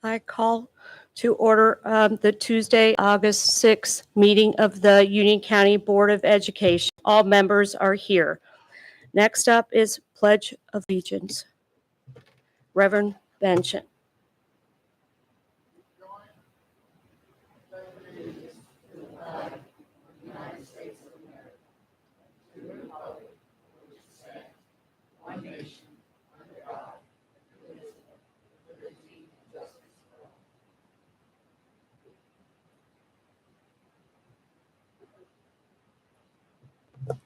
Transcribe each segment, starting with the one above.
I call to order the Tuesday, August 6th meeting of the Union County Board of Education. All members are here. Next up is Pledge of Allegiance. Reverend Benson.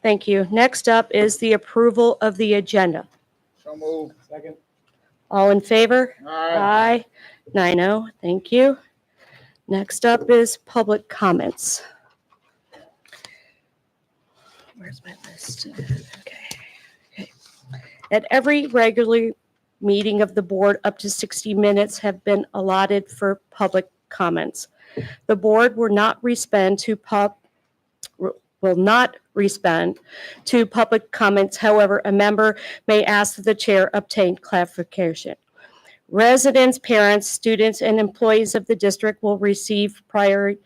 Thank you. Next up is the approval of the agenda. So moved. Second. All in favor? Aye. Aye. 9-0. Thank you. Next up is public comments. Where's my list? Okay. At every regular meeting of the board, up to 60 minutes have been allotted for public comments. The board will not respond to public comments. However, a member may ask that the chair obtain clarification. Residents, parents, students, and employees of the district will receive priority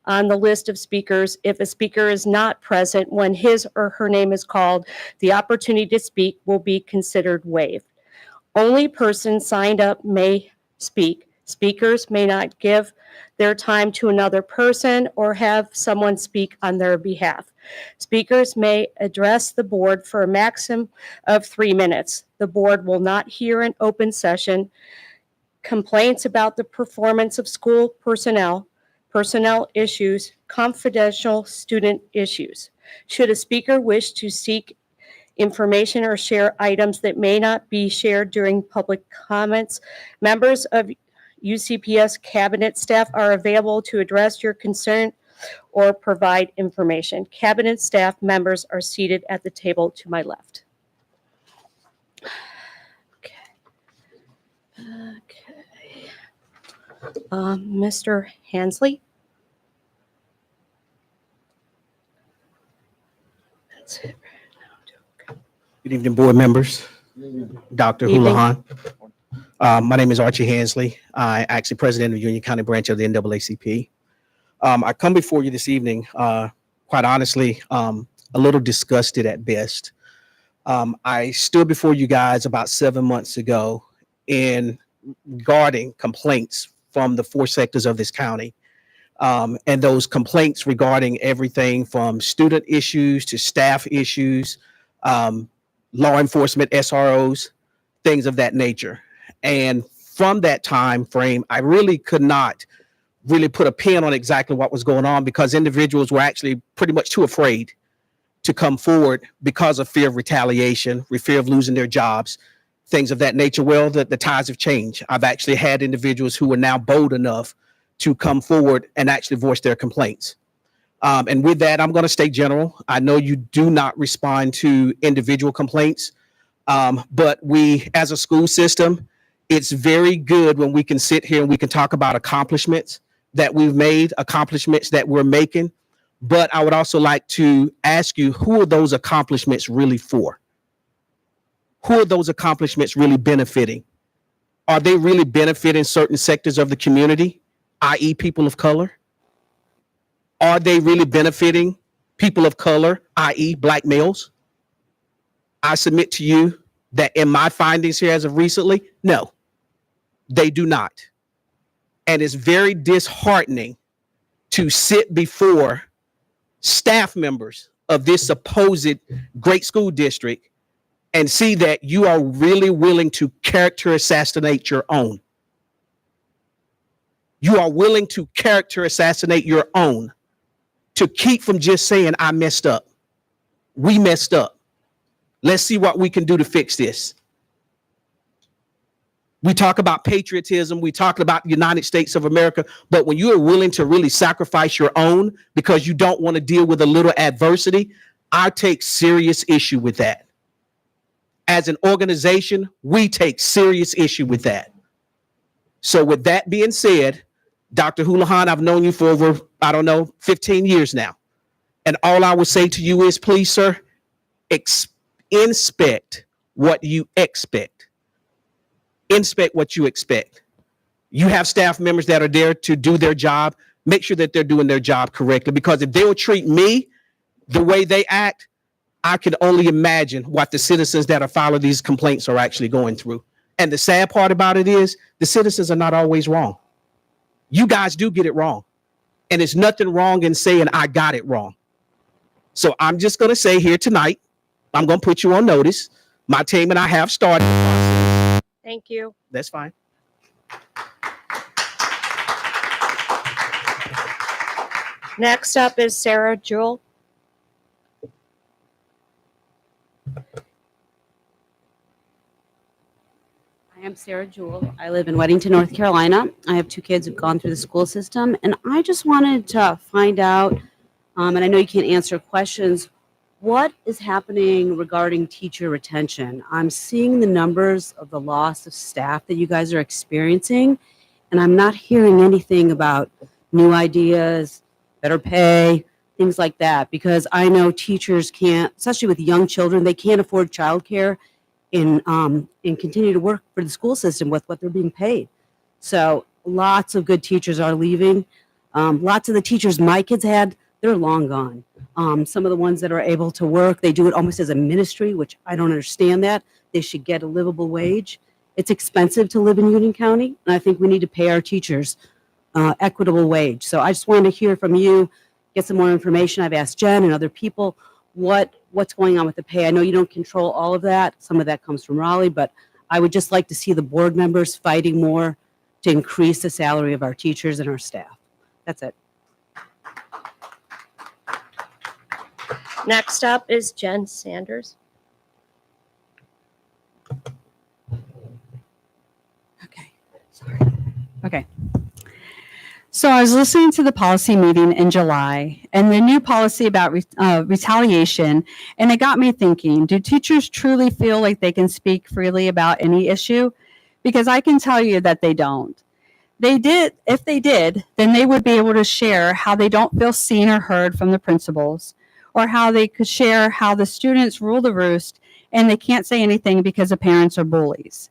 on the list of speakers. If a speaker is not present when his or her name is called, the opportunity to speak will be considered waived. Only persons signed up may speak. Speakers may not give their time to another person or have someone speak on their behalf. Speakers may address the board for a maximum of 3 minutes. The board will not hear an open session, complaints about the performance of school personnel issues, confidential student issues. Should a speaker wish to seek information or share items that may not be shared during public comments, members of UCPS cabinet staff are available to address your concern or provide information. Cabinet staff members are seated at the table to my left. Okay. Mr. Hansley? That's it. Good evening, board members, Dr. Evening. Houlihan. My name is Archie Hansley. I'm actually president of Union County branch of the NAACP. I come before you this evening, quite honestly, a little disgusted at best. I stood before you guys about 7 months ago in regarding complaints from the 4 sectors of this county. And those complaints regarding everything from student issues to staff issues, law enforcement, SROs, things of that nature. And from that time frame, I really could not really put a pin on exactly what was going on because individuals were actually pretty much too afraid to come forward because of fear of retaliation, fear of losing their jobs, things of that nature. Well, the times have changed. I've actually had individuals who are now bold enough to come forward and actually voice their complaints. And with that, I'm going to stay general. I know you do not respond to individual complaints, but we, as a school system, it's very good when we can sit here and we can talk about accomplishments that we've made, accomplishments that we're making. But I would also like to ask you, who are those accomplishments really for? Who are those accomplishments really benefiting? Are they really benefiting certain sectors of the community, i.e. people of color? Are they really benefiting people of color, i.e. black males? I submit to you that in my findings here as of recently, no, they do not. And it's very disheartening to sit before staff members of this supposed great school district and see that you are really willing to character assassinate your own. You are willing to character assassinate your own to keep from just saying, I messed up. We messed up. Let's see what we can do to fix this. We talk about patriotism. We talk about the United States of America. But when you are willing to really sacrifice your own because you don't want to deal with a little adversity, I take serious issue with that. As an organization, we take serious issue with that. So with that being said, Dr. Houlihan, I've known you for over, 15 years now. And all I would say to you is, please, sir, inspect what you expect. Inspect what you expect. You have staff members that are there to do their job. Make sure that they're doing their job correctly, because if they will treat me the way they act, I can only imagine what the citizens that are filing these complaints are actually going through. And the sad part about it is the citizens are not always wrong. You guys do get it wrong. And there's nothing wrong in saying I got it wrong. So I'm just going to say here tonight, I'm going to put you on notice. My team and I have started the process. Thank you. That's fine. Next up is Sarah Jewell. I am Sarah Jewell. I live in Weddington, North Carolina. I have 2 kids who've gone through the school system, and I just wanted to find out, and I know you can't answer questions, what is happening regarding teacher retention? I'm seeing the numbers of the loss of staff that you guys are experiencing, and I'm not hearing anything about new ideas, better pay, things like that, because I know teachers can't, especially with young children, they can't afford childcare and continue to work for the school system with what they're being paid. So lots of good teachers are leaving. Lots of the teachers my kids had, they're long gone. Some of the ones that are able to work, they do it almost as a ministry, which I don't understand that. They should get a livable wage. It's expensive to live in Union County, and I think we need to pay our teachers equitable wage. So I just wanted to hear from you, get some more information. I've asked Jen and other people what's going on with the pay. I know you don't control all of that. Some of that comes from Raleigh, but I would just like to see the board members fighting more to increase the salary of our teachers and our staff. That's it. Next up is Jen Sanders. Okay, sorry. Okay. So I was listening to the policy meeting in July and the new policy about retaliation, and it got me thinking, do teachers truly feel like they can speak freely about any issue? Because I can tell you that they don't. If they did, then they would be able to share how they don't feel seen or heard from the principals, or how they could share how the students rule the roost and they can't say anything because the parents are bullies.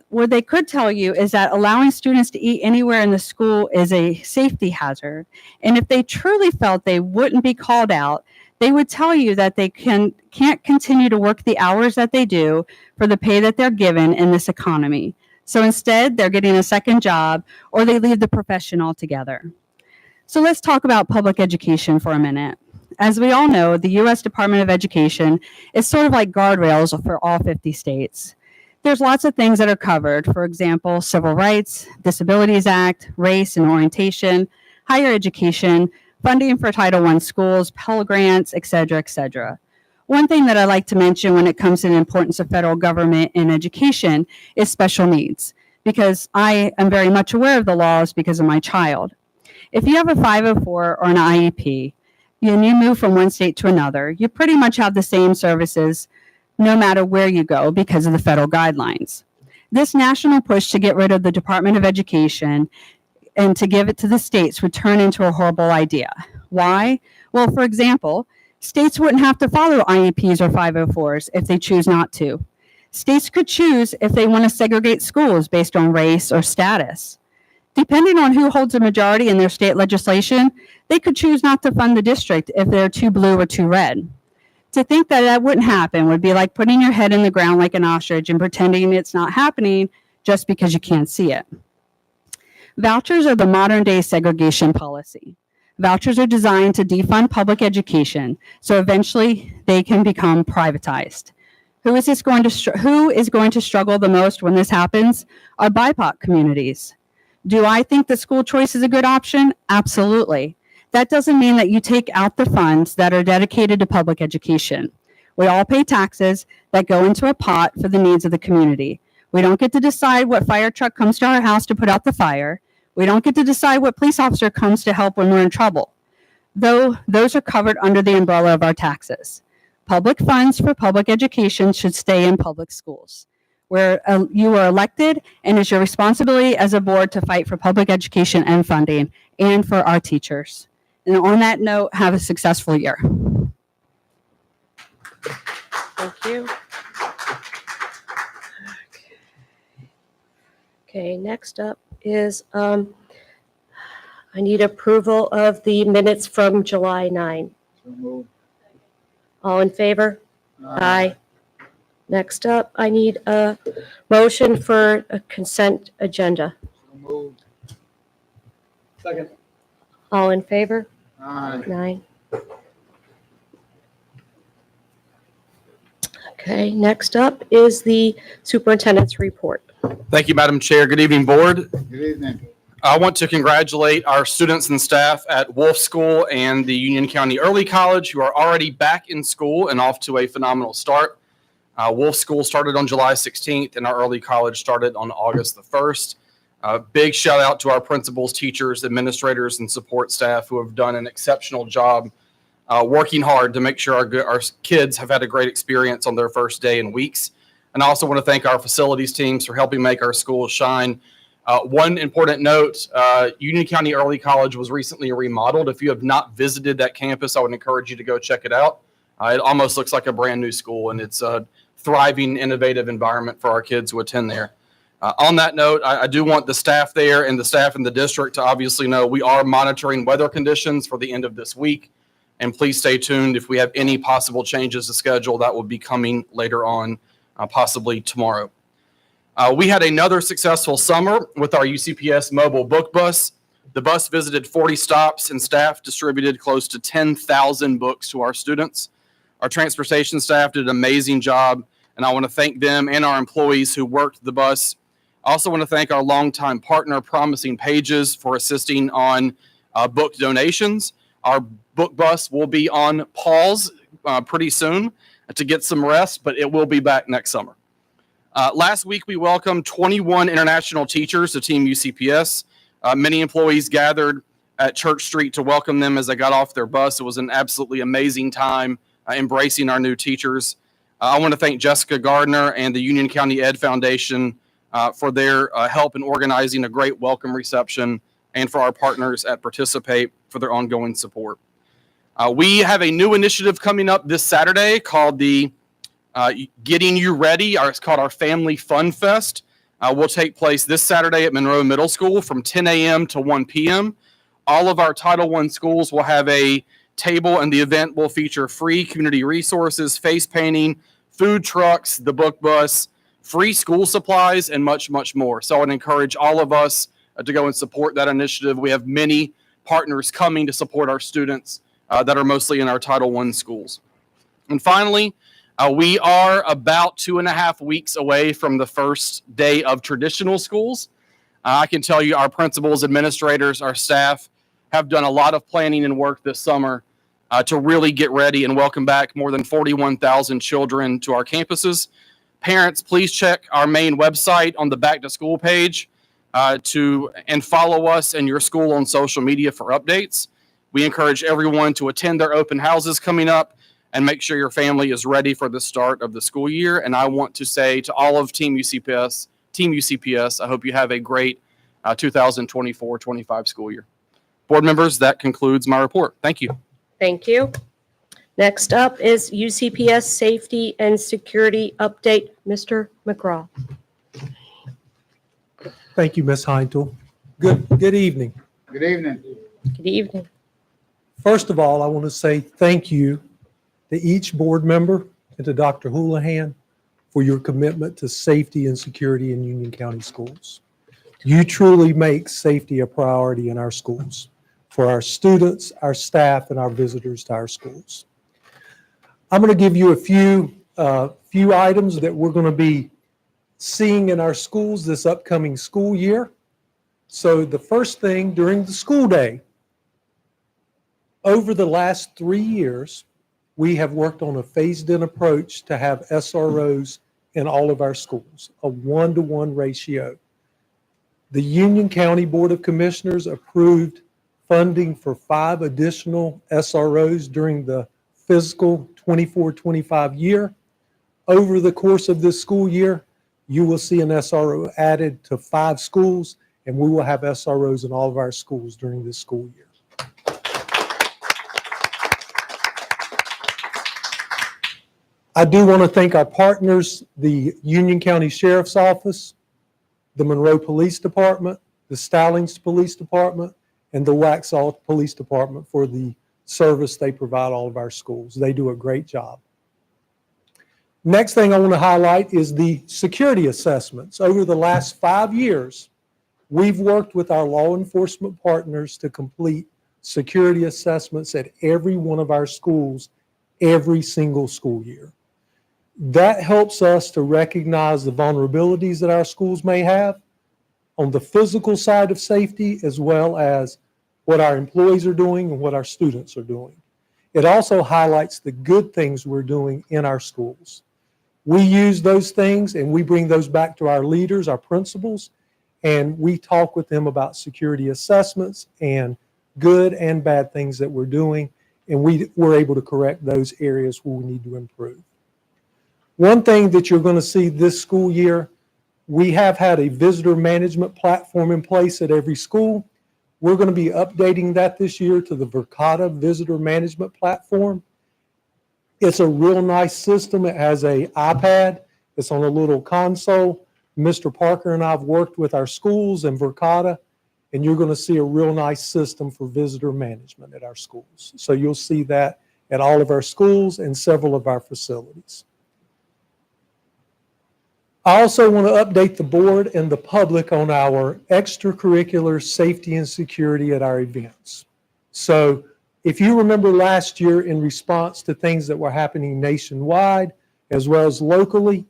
What they could tell you is that allowing students to eat anywhere in the school is a safety hazard. And if they truly felt they wouldn't be called out, they would tell you that they can't continue to work the hours that they do for the pay that they're given in this economy. So instead, they're getting a second job or they leave the profession altogether. So let's talk about public education for a minute. As we all know, the U.S. Department of Education is sort of like guardrails for all 50 states. There's lots of things that are covered. For example, Civil Rights, Disabilities Act, race and orientation, higher education, funding for Title I schools, Pell Grants, et cetera, et cetera. One thing that I like to mention when it comes to the importance of federal government in education is special needs, because I am very much aware of the laws because of my child. If you have a 504 or an IEP, and you move from one state to another, you pretty much have the same services no matter where you go because of the federal guidelines. This national push to get rid of the Department of Education and to give it to the states would turn into a horrible idea. Why? Well, for example, states wouldn't have to follow IEPs or 504s if they choose not to. States could choose if they want to segregate schools based on race or status. Depending on who holds a majority in their state legislation, they could choose not to fund the district if they're too blue or too red. To think that that wouldn't happen would be like putting your head in the ground like an ostrich and pretending it's not happening just because you can't see it. Vouchers are the modern day segregation policy. Vouchers are designed to defund public education, so eventually they can become privatized. Who is going to struggle the most when this happens? Our BIPOC communities. Do I think that school choice is a good option? Absolutely. That doesn't mean that you take out the funds that are dedicated to public education. We all pay taxes that go into a pot for the needs of the community. We don't get to decide what fire truck comes to our house to put out the fire. We don't get to decide what police officer comes to help when we're in trouble. Though those are covered under the umbrella of our taxes. Public funds for public education should stay in public schools, where you are elected, and it's your responsibility as a board to fight for public education and funding and for our teachers. And on that note, have a successful year. Thank you. Okay, next up is, I need approval of the minutes from July 9. So moved. All in favor? Aye. Next up, I need a motion for a consent agenda. So moved. Second. All in favor? Aye. 9. Okay, next up is the superintendent's report. Thank you, Madam Chair. Good evening, Board. Good evening. I want to congratulate our students and staff at Wolf School and the Union County Early College who are already back in school and off to a phenomenal start. Wolf School started on July 16th and our Early College started on August the 1st. Big shout out to our principals, teachers, administrators, and support staff who have done an exceptional job working hard to make sure our kids have had a great experience on their first day in weeks. And I also want to thank our facilities teams for helping make our schools shine. One important note, Union County Early College was recently remodeled. If you have not visited that campus, I would encourage you to go check it out. It almost looks like a brand new school, and it's a thriving, innovative environment for our kids who attend there. On that note, I do want the staff there and the staff in the district to obviously know we are monitoring weather conditions for the end of this week. And please stay tuned if we have any possible changes to schedule that will be coming later on, possibly tomorrow. We had another successful summer with our UCPS mobile book bus. The bus visited 40 stops and staff distributed close to 10,000 books to our students. Our transportation staff did an amazing job, and I want to thank them and our employees who worked the bus. I also want to thank our longtime partner, Promising Pages, for assisting on book donations. Our book bus will be on pause pretty soon to get some rest, but it will be back next summer. Last week, we welcomed 21 international teachers to Team UCPS. Many employees gathered at Church Street to welcome them as they got off their bus. It was an absolutely amazing time embracing our new teachers. I want to thank Jessica Gardner and the Union County Ed Foundation for their help in organizing a great welcome reception, and for our partners at Participate for their ongoing support. We have a new initiative coming up this Saturday called the Getting You Ready. It's called our Family Fun Fest. Will take place this Saturday at Monroe Middle School from 10 a.m. to 1 p.m. All of our Title I schools will have a table, and the event will feature free community resources, face painting, food trucks, the book bus, free school supplies, and much, much more. So I would encourage all of us to go and support that initiative. We have many partners coming to support our students that are mostly in our Title I schools. And finally, we are about 2.5 weeks away from the first day of traditional schools. I can tell you our principals, administrators, our staff have done a lot of planning and work this summer to really get ready and welcome back more than 41,000 children to our campuses. Parents, please check our main website on the Back to School page and follow us and your school on social media for updates. We encourage everyone to attend their open houses coming up and make sure your family is ready for the start of the school year. And I want to say to all of Team UCPS, I hope you have a great 2024-25 school year. Board members, that concludes my report. Thank you. Thank you. Next up is UCPS Safety and Security Update. Mr. McGraw. Thank you, Ms. Heintel. Good evening. Good evening. Good evening. First of all, I want to say thank you to each board member and to Dr. Houlihan for your commitment to safety and security in Union County schools. You truly make safety a priority in our schools for our students, our staff, and our visitors to our schools. I'm going to give you a few items that we're going to be seeing in our schools this upcoming school year. So the first thing, during the school day, over the last 3 years, we have worked on a phased-in approach to have SROs in all of our schools, a 1-to-1 ratio. The Union County Board of Commissioners approved funding for 5 additional SROs during the fiscal 24-25 year. Over the course of this school year, you will see an SRO added to 5 schools, and we will have SROs in all of our schools during this school year. I do want to thank our partners, the Union County Sheriff's Office, the Monroe Police Department, the Stallings Police Department, and the Waxhaw Police Department for the service they provide all of our schools. They do a great job. Next thing I want to highlight is the security assessments. Over the last 5 years, we've worked with our law enforcement partners to complete security assessments at every one of our schools every single school year. That helps us to recognize the vulnerabilities that our schools may have on the physical side of safety, as well as what our employees are doing and what our students are doing. It also highlights the good things we're doing in our schools. We use those things and we bring those back to our leaders, our principals, and we talk with them about security assessments and good and bad things that we're doing, and we're able to correct those areas where we need to improve. One thing that you're going to see this school year, we have had a visitor management platform in place at every school. We're going to be updating that this year to the Verkada visitor management platform. It's a real nice system. It has an iPad. It's on a little console. Mr. Parker and I have worked with our schools and Verkada, and you're going to see a real nice system for visitor management at our schools. So you'll see that at all of our schools and several of our facilities. I also want to update the board and the public on our extracurricular safety and security at our events. So if you remember last year, in response to things that were happening nationwide as well as locally,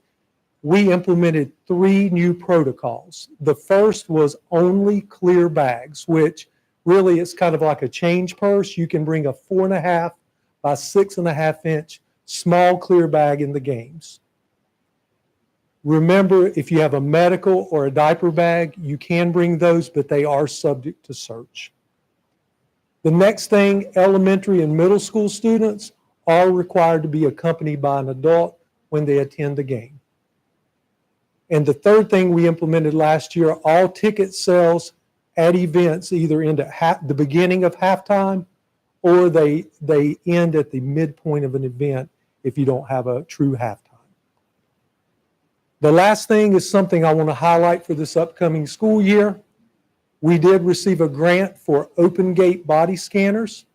we implemented 3 new protocols. The first was only clear bags, which really is kind of like a change purse. You can bring a 4.5 by 6.5 inch small clear bag in the games. Remember, if you have a medical or a diaper bag, you can bring those, but they are subject to search. The next thing, elementary and middle school students are required to be accompanied by an adult when they attend the game. And the third thing we implemented last year, all ticket sales at events either end at the beginning of halftime or they end at the midpoint of an event if you don't have a true halftime. The last thing is something I want to highlight for this upcoming school year. We did receive a grant for open gate body scanners.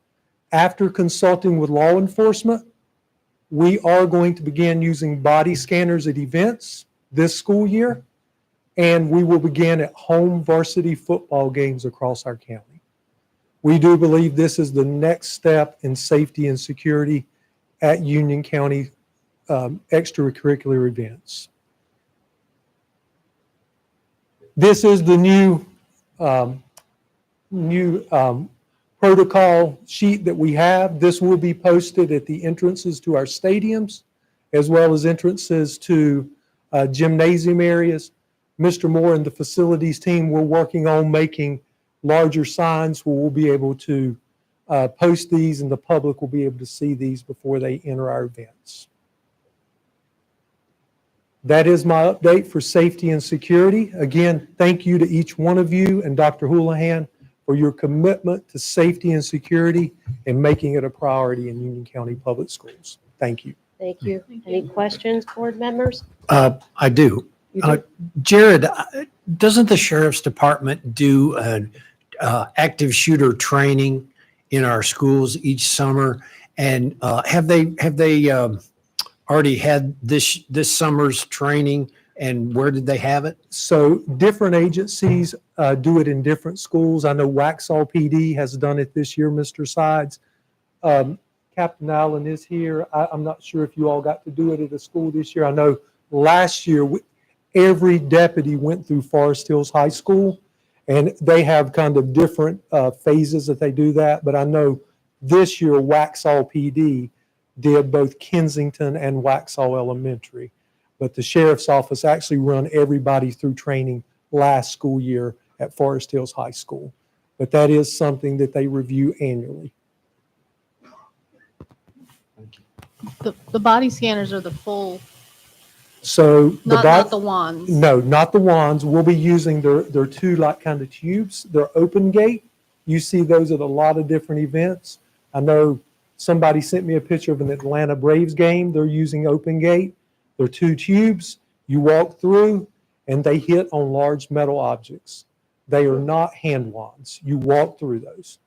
After consulting with law enforcement, we are going to begin using body scanners at events this school year, and we will begin at home varsity football games across our county. We do believe this is the next step in safety and security at Union County extracurricular events. This is the new protocol sheet that we have. This will be posted at the entrances to our stadiums, as well as entrances to gymnasium areas. Mr. Moore and the facilities team, we're working on making larger signs where we'll be able to post these and the public will be able to see these before they enter our events. That is my update for safety and security. Again, thank you to each one of you and Dr. Houlihan for your commitment to safety and security and making it a priority in Union County Public Schools. Thank you. Thank you. Any questions, board members? I do. You do? Jared, doesn't the Sheriff's Department do active shooter training in our schools each summer? And have they already had this summer's training, and where did they have it? So different agencies do it in different schools. I know Waxhaw PD has done it this year, Mr. Sides. Captain Allen is here. I'm not sure if you all got to do it at a school this year. I know last year, every deputy went through Forest Hills High School, and they have kind of different phases that they do that. But I know this year, Waxhaw PD did both Kensington and Waxhaw Elementary. But the sheriff's office actually run everybody through training last school year at Forest Hills High School. But that is something that they review annually. The body scanners are the full, So not the wands. No, not the wands. We'll be using their 2 like kind of tubes. They're open gate. You see those at a lot of different events. I know somebody sent me a picture of an Atlanta Braves game. They're using open gate. They're 2 tubes. You walk through and they hit on large metal objects. They are not hand wands. You walk through those.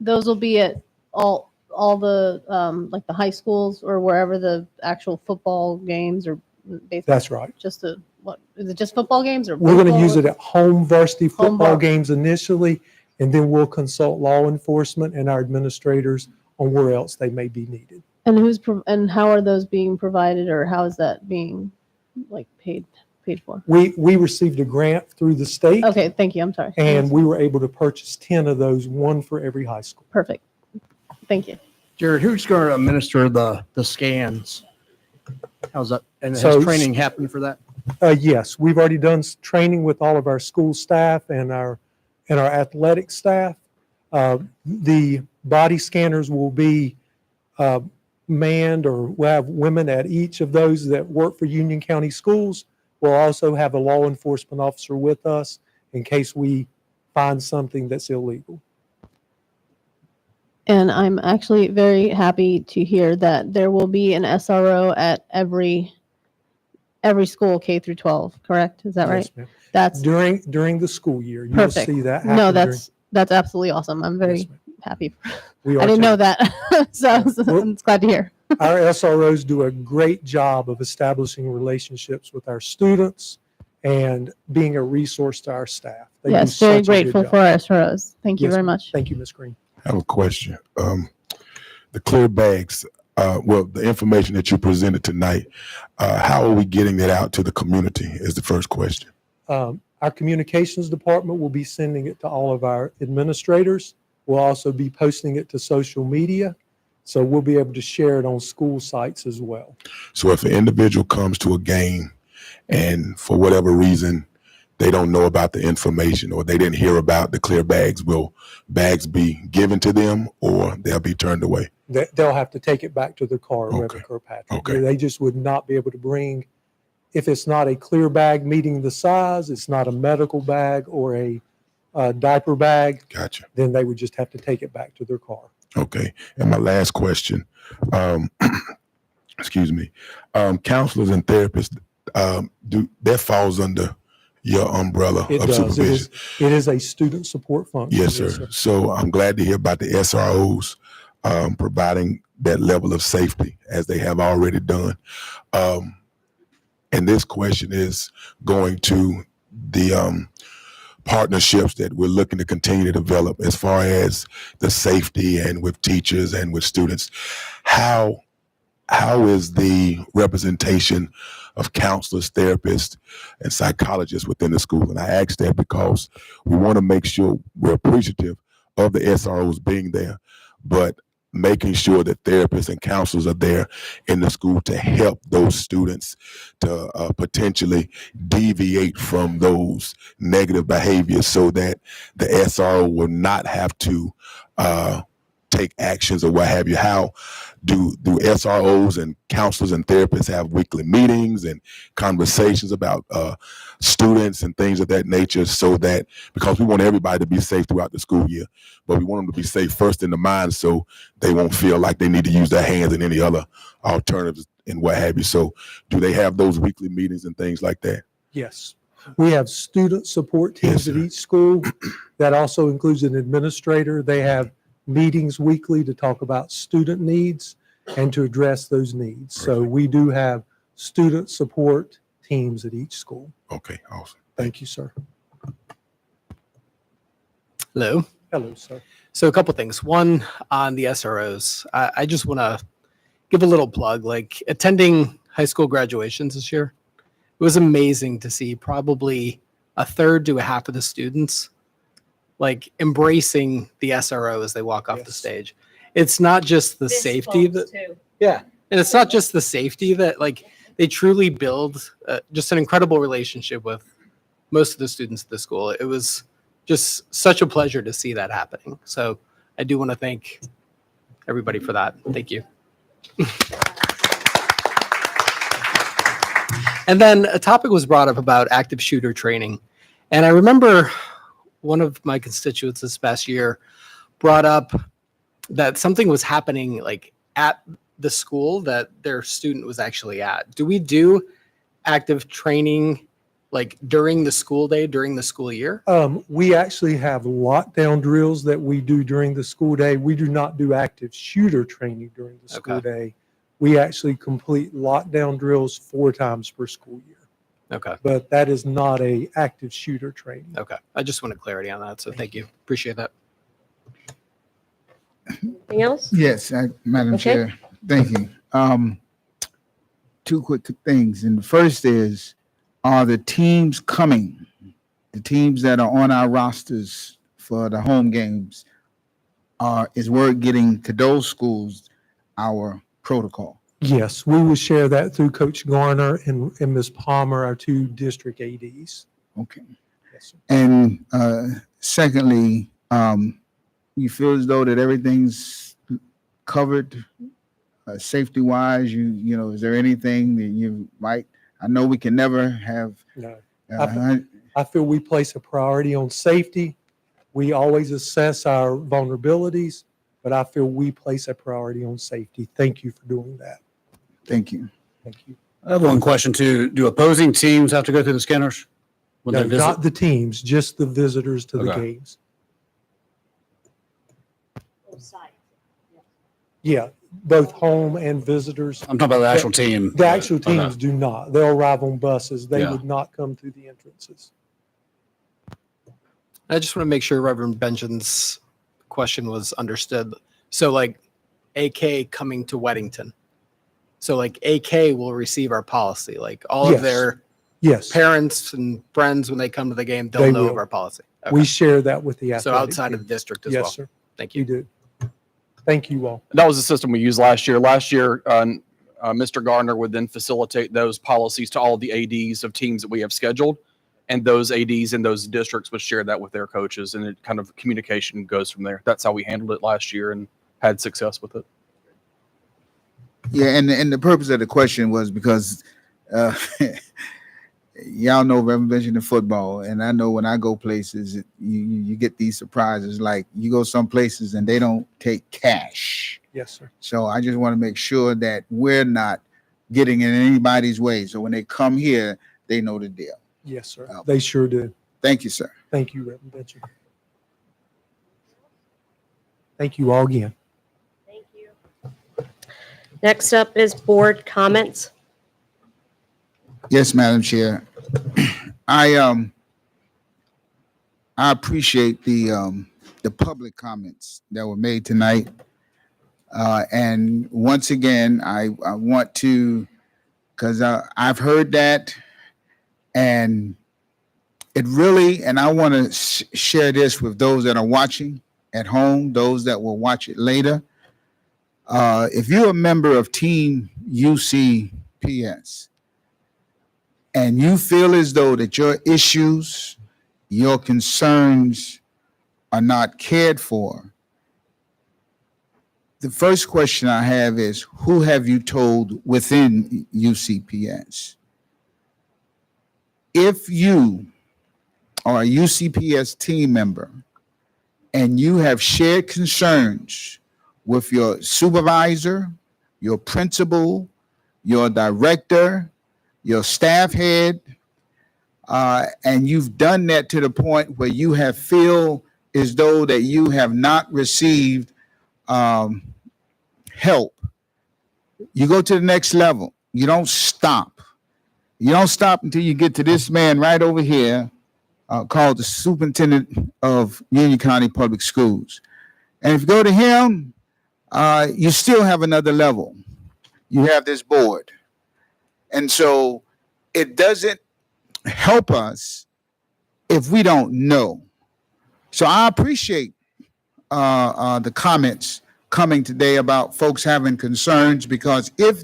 Those will be at all the like the high schools or wherever the actual football games or baseball. That's right. Just what is it? Just football games or We're going to baseball? use it at home varsity Home football var- games initially, and then we'll consult law enforcement and our administrators on where else they may be needed. And how are those being provided, or how is that being like paid for? We received a grant through the state, Okay, thank you. I'm sorry. and we were able to purchase 10 of those, one for every high school. Perfect. Thank you. Jared, who's going to administer the scans? How's that? And has So- training happened for that? Yes, we've already done training with all of our school staff and our athletic staff. The body scanners will be manned, or we'll have women at each of those that work for Union County Schools. We'll also have a law enforcement officer with us in case we find something that's illegal. And I'm actually very happy to hear that there will be an SRO at every school K through 12, correct? Is that right? Yes, ma'am. That's During the school year, you'll perfect. see that happen. No, that's absolutely awesome. I'm very Yes, ma'am. happy. We I are didn't know too. that. So I'm glad to hear. Our SROs do a great job of establishing relationships with our students and being a resource to our staff. They do Yes, very such a good grateful job. for our SROs. Thank you Yes, very ma'am. much. Thank you, Ms. Green. I have a question. The clear bags, the information that you presented tonight, how are we getting that out to the community is the first question. Our communications department will be sending it to all of our administrators. We'll also be posting it to social media. So we'll be able to share it on school sites as well. So if an individual comes to a game and for whatever reason, they don't know about the information or they didn't hear about the clear bags, will bags be given to them or they'll be turned away? They'll have to take it back to their car, Okay. Reverend Kirkpatrick. Okay. They just would not be able to bring, if it's not a clear bag meeting the size, it's not a medical bag or a diaper bag, Gotcha. then they would just have to take it back to their car. Okay. And my last question, excuse me, counselors and therapists, that falls under your umbrella It of does. supervision? It is a student support function. Yes, sir. So I'm glad to hear about the SROs providing that level of safety as they have already done. And this question is going to the partnerships that we're looking to continue to develop as far as the safety and with teachers and with students. How is the representation of counselors, therapists, and psychologists within the school? And I ask that because we want to make sure we're appreciative of the SROs being there, but making sure that therapists and counselors are there in the school to help those students to potentially deviate from those negative behaviors so that the SRO will not have to take actions or what have you. How do SROs and counselors and therapists have weekly meetings and conversations about students and things of that nature, so that, because we want everybody to be safe throughout the school year, but we want them to be safe first in the mind so they won't feel like they need to use their hands and any other alternatives and what have you. So do they have those weekly meetings and things like that? Yes. We have student support teams Yes, at sir. each school. That also includes an administrator. They have meetings weekly to talk about student needs and to address those needs. So Perfect. we do have student support teams at each school. Okay, awesome. Thank you, sir. Hello. Hello, sir. So a couple things. One, on the SROs, I just want to give a little plug. Like, attending high school graduations this year, it was amazing to see probably a third to a half of the students like embracing the SRO as they walk off the Yes. stage. It's not just the safety that, yeah, and it's not just the safety that, like, they truly build just an incredible relationship with most of the students at the school. It was just such a pleasure to see that happening. So I do want to thank everybody for that. Thank you. And then a topic was brought up about active shooter training. And I remember one of my constituents this past year brought up that something was happening like at the school that their student was actually at. Do we do active training like during the school day, during the school year? We actually have lockdown drills that we do during the school day. We do not do active shooter training during the school day. We actually complete lockdown drills 4 times per school year. Okay. But that is not a active shooter training. Okay. I just wanted clarity on that. So thank you. Appreciate that. Anything else? Yes, Madam Okay. Chair, thank you. 2 quick things. And the first is, are the teams coming? The teams that are on our rosters for the home games, is word getting to those schools our protocol? Yes, we will share that through Coach Garner and Ms. Palmer, our 2 district ADs. Okay. Yes, sir. And secondly, you feel as though that everything's covered safety wise? You know, is there anything that you might? I know we can never have. No. I feel we place a priority on safety. We always assess our vulnerabilities, but I feel we place a priority on safety. Thank you for doing that. Thank you. Thank you. I have one question too. Do opposing teams have to go through the scanners when No, they visit? not the teams, just the visitors to the Okay. games. Yeah, both home and visitors. I'm talking about the actual team. The actual Okay. teams do not. They'll arrive on buses. They Yeah. would not come through the entrances. I just want to make sure Reverend Benjamin's question was understood. So like AK coming to Weddington. So like AK will receive our policy, like all Yes. of their Yes, parents and friends, when they come to the game, they'll They know will. of our policy. we Okay. share that with the So athletic outside of teams. the district as well. Yes, sir. Thank We you. do. Thank you all. That was the system we used last year. Last year, Mr. Gardner would then facilitate those policies to all the ADs of teams that we have scheduled. And those ADs in those districts would share that with their coaches, and it kind of communication goes from there. That's how we handled it last year and had success with it. Yeah, and the purpose of the question was because y'all know Reverend Benjamin football, and I know when I go places, you get these surprises. Like you go some places and they don't take cash. Yes, sir. So I just want to make sure that we're not getting in anybody's way. So when they come here, they know the deal. Yes, sir. They sure do. Thank you, sir. Thank you, Reverend Benjamin. Thank you all again. Thank you. Next up is board comments. Yes, Madam Chair. I appreciate the public comments that were made tonight. And once again, I want to, because I've heard that, and it really, and I want to share this with those that are watching at home, those that will watch it later. If you're a member of Team UCPS and you feel as though that your issues, your concerns are not cared for, the first question I have is, who have you told within UCPS? If you are a UCPS team member and you have shared concerns with your supervisor, your principal, your director, your staff head, and you've done that to the point where you have feel as though that you have not received help, you go to the next level. You don't stop. You don't stop until you get to this man right over here called the Superintendent of Union County Public Schools. And if you go to him, you still have another level. You have this board. And so it doesn't help us if we don't know. So I appreciate the comments coming today about folks having concerns, because if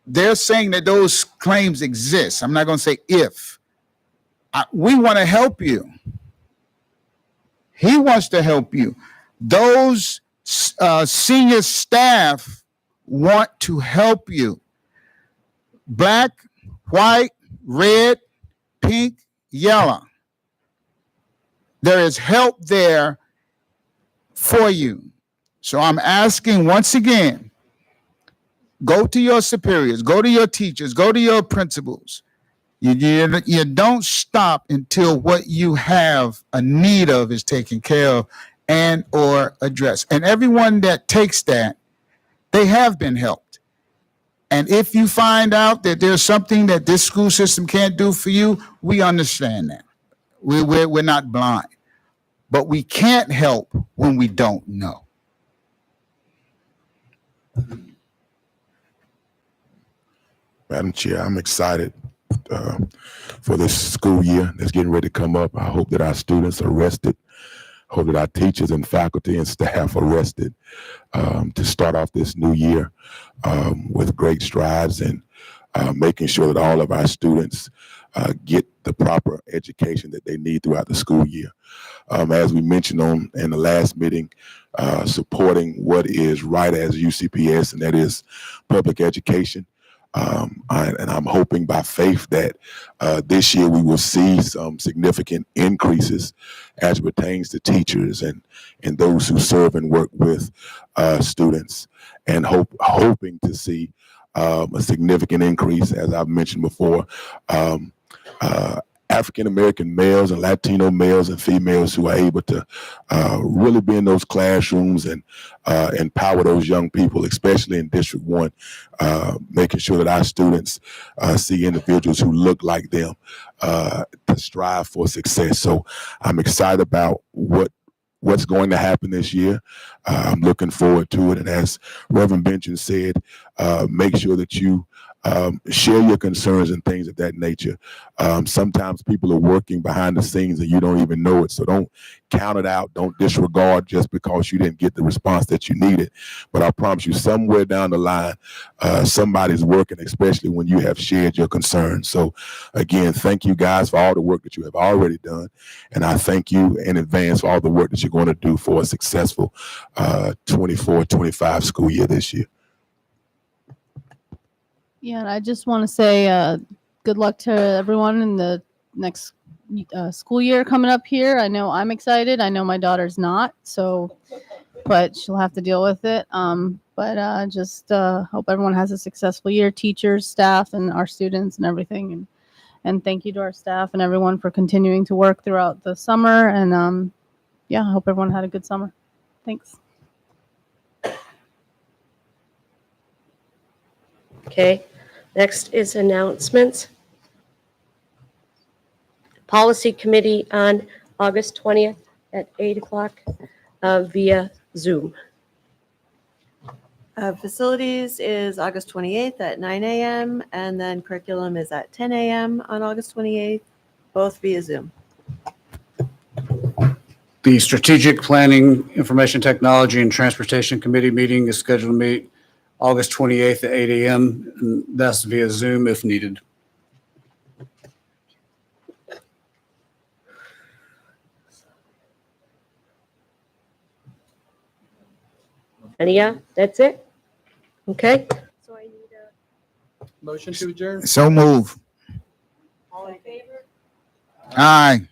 they're saying that those claims exist, I'm not going to say if, we want to help you. He wants to help you. Those senior staff want to help you. Black, white, red, pink, yellow. There is help there for you. So I'm asking once again, go to your superiors, go to your teachers, go to your principals. You don't stop until what you have a need of is taken care of and or addressed. And everyone that takes that, they have been helped. And if you find out that there's something that this school system can't do for you, we understand that. We're not blind. But we can't help when we don't know. Madam Chair, I'm excited for this school year that's getting ready to come up. I hope that our students are rested. Hope that our teachers and faculty and staff are rested to start off this new year with great strides and making sure that all of our students get the proper education that they need throughout the school year. As we mentioned in the last meeting, supporting what is right as UCPS, and that is public education. And I'm hoping by faith that this year we will see some significant increases as it pertains to teachers and those who serve and work with students, and hoping to see a significant increase, as I've mentioned before, African-American males and Latino males and females who are able to really be in those classrooms and empower those young people, especially in District 1, making sure that our students see individuals who look like them to strive for success. So I'm excited about what's going to happen this year. I'm looking forward to it. And as Reverend Benson said, make sure that you share your concerns and things of that nature. Sometimes people are working behind the scenes and you don't even know it. So don't count it out. Don't disregard just because you didn't get the response that you needed. But I promise you, somewhere down the line, somebody's working, especially when you have shared your concerns. So again, thank you guys for all the work that you have already done. And I thank you in advance for all the work that you're going to do for a successful 24-25 school year this year. Yeah, and I just want to say good luck to everyone in the next school year coming up here. I know I'm excited. I know my daughter's not, but she'll have to deal with it. But just hope everyone has a successful year, teachers, staff, and our students and everything. And thank you to our staff and everyone for continuing to work throughout the summer. And yeah, I hope everyone had a good summer. Thanks. Okay, next is announcements. Policy Committee on August 20th at 8 o'clock via Zoom. Facilities is August 28th at 9 a.m. and then curriculum is at 10 a.m. on August 28th, both via Zoom. The Strategic Planning, Information Technology, and Transportation Committee meeting is scheduled to meet August 28th at 8 a.m. and that's via Zoom if needed. And yeah, that's it? Okay. So I need a Motion to adjourn? So move. all in favor? Aye.